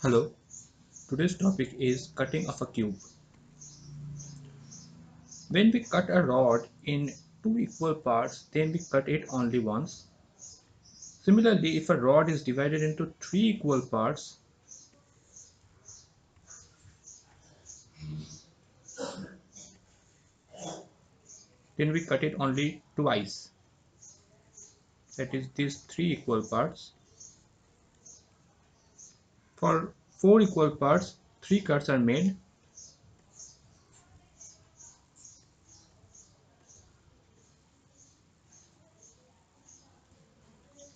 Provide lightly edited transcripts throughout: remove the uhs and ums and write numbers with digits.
Hello, today's topic is cutting of a cube. When we cut a rod in two equal parts, then we cut it only once. Similarly, if a rod is divided into three equal parts, then we cut it only twice. That is, these three equal parts. For four equal parts, three cuts are made,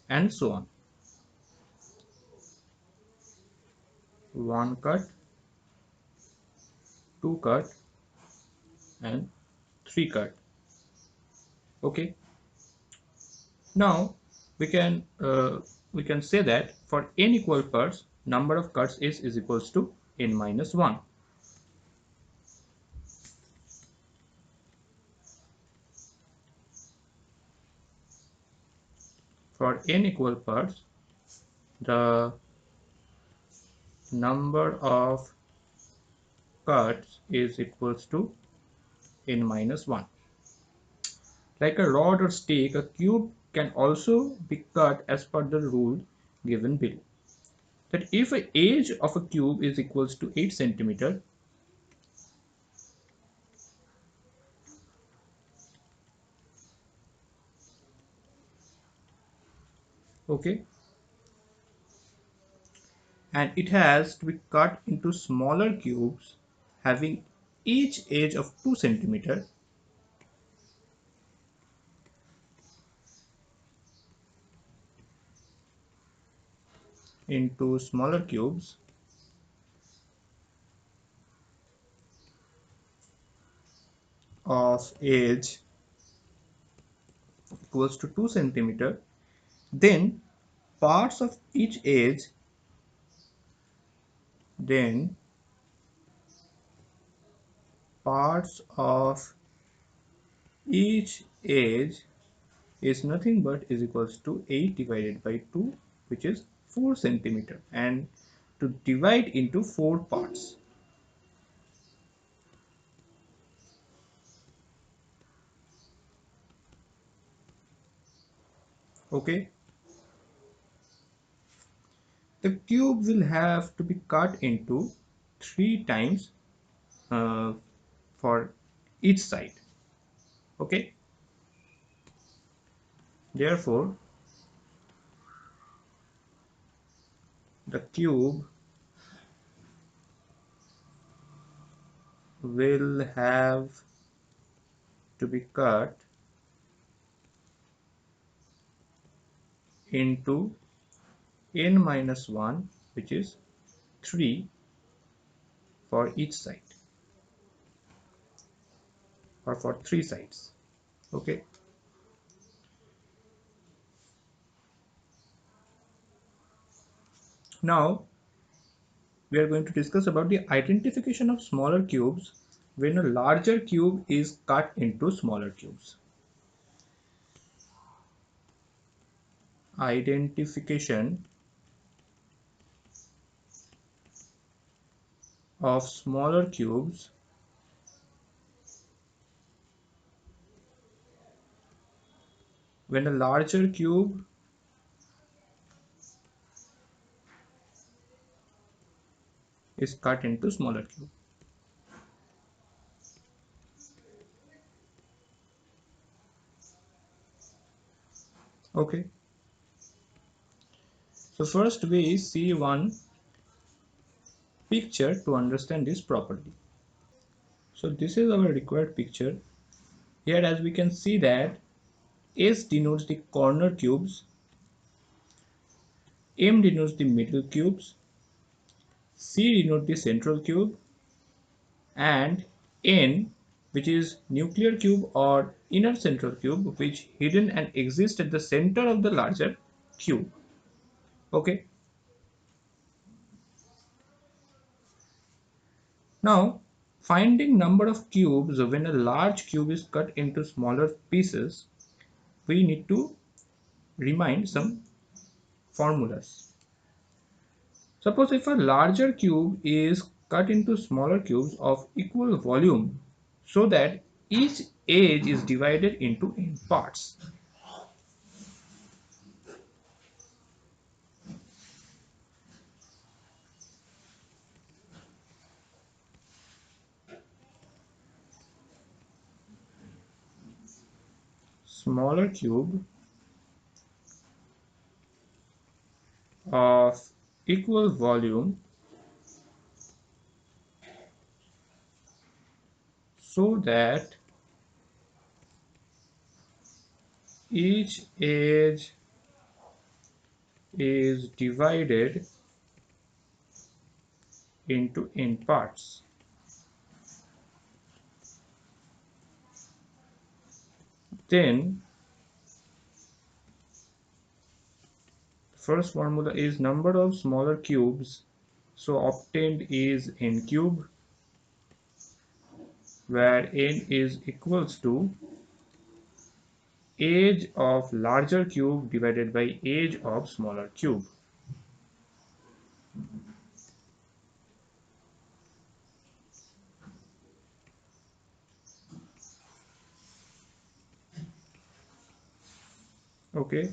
and so on. One cut, two cut, and three cut. Okay. Now we can say that for n equal parts, number of cuts is equals to n minus 1. For n equal parts, the number of cuts is equals to n minus 1. Like a rod or stake, a cube can also be cut as per the rule given below. That if the age of a cube is equals to 8 centimeter, okay, and it has to be cut into smaller cubes having each edge of 2 centimeter, into smaller cubes of edge equals to 2 centimeter, then parts of each edge then parts of each edge is nothing but is equals to 8 divided by 2, which is 4 centimeter, and to divide into 4 parts. Okay, the cube will have to be cut into 3 times for each side. Okay, therefore the cube will have to be cut into n minus 1, which is 3 for each side, or for 3 sides. Okay, now we are going to discuss about the identification of smaller cubes when a larger cube is cut into smaller cubes. Identification of smaller cubes when a larger cube is cut into smaller cube. Okay, so first we see one picture to understand this properly. So this is our required picture. Here, as we can see that S denotes the corner cubes, M denotes the middle cubes, C denotes the central cube, and N, which is nuclear cube or inner central cube, which hidden and exists at the center of the larger cube. Okay. Now, finding number of cubes when a large cube is cut into smaller pieces, we need to remind some formulas. Suppose if a larger cube is cut into smaller cubes of equal volume so that each edge is divided into n parts. Smaller cube of equal volume so that each edge is divided into n parts. Then first formula is number of smaller cubes, so obtained is n cube, where n is equals to edge of larger cube divided by edge of smaller cube. Okay.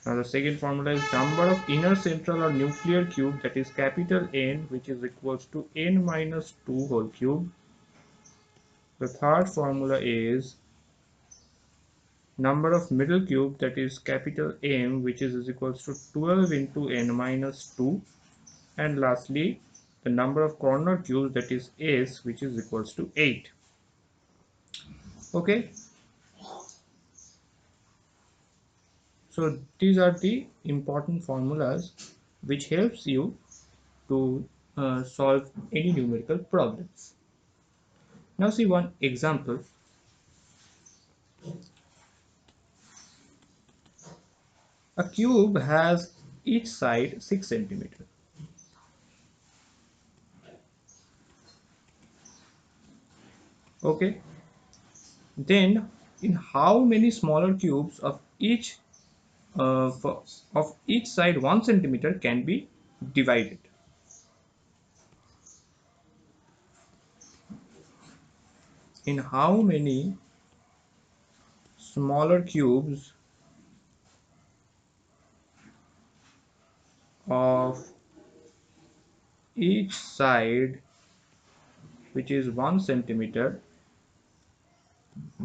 Now the second formula is number of inner central or nuclear cube, that is capital N, which is equals to n minus 2 whole cube. The third formula is number of middle cube, that is capital M, which is equals to 12 into n minus 2. And lastly, the number of corner cubes, that is S, which is equals to 8. Okay. So these are the important formulas which helps you to solve any numerical problems. Now see one example. A cube has each side 6 centimeter. Okay. Then in how many smaller cubes of each side 1 centimeter can be divided? In how many smaller cubes of each side which is 1 centimeter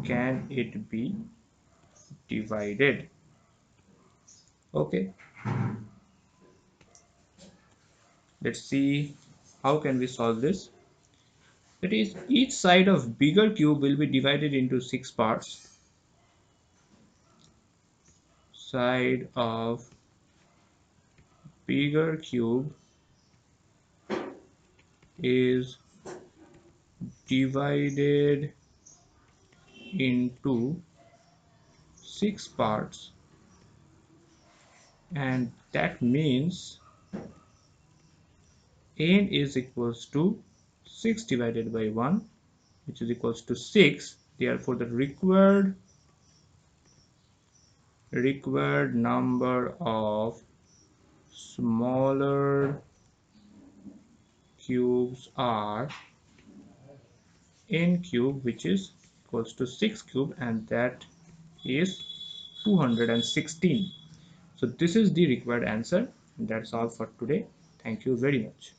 can it be divided? Okay, let's see how can we solve this. That is, each side of bigger cube will be divided into 6 parts. Side of bigger cube is divided into 6 parts, and that means n is equals to 6 divided by 1, which is equals to 6. Therefore the required number of smaller cubes are n cube, which is equals to 6 cube, and that is 216. So this is the required answer. That's all for today. Thank you very much.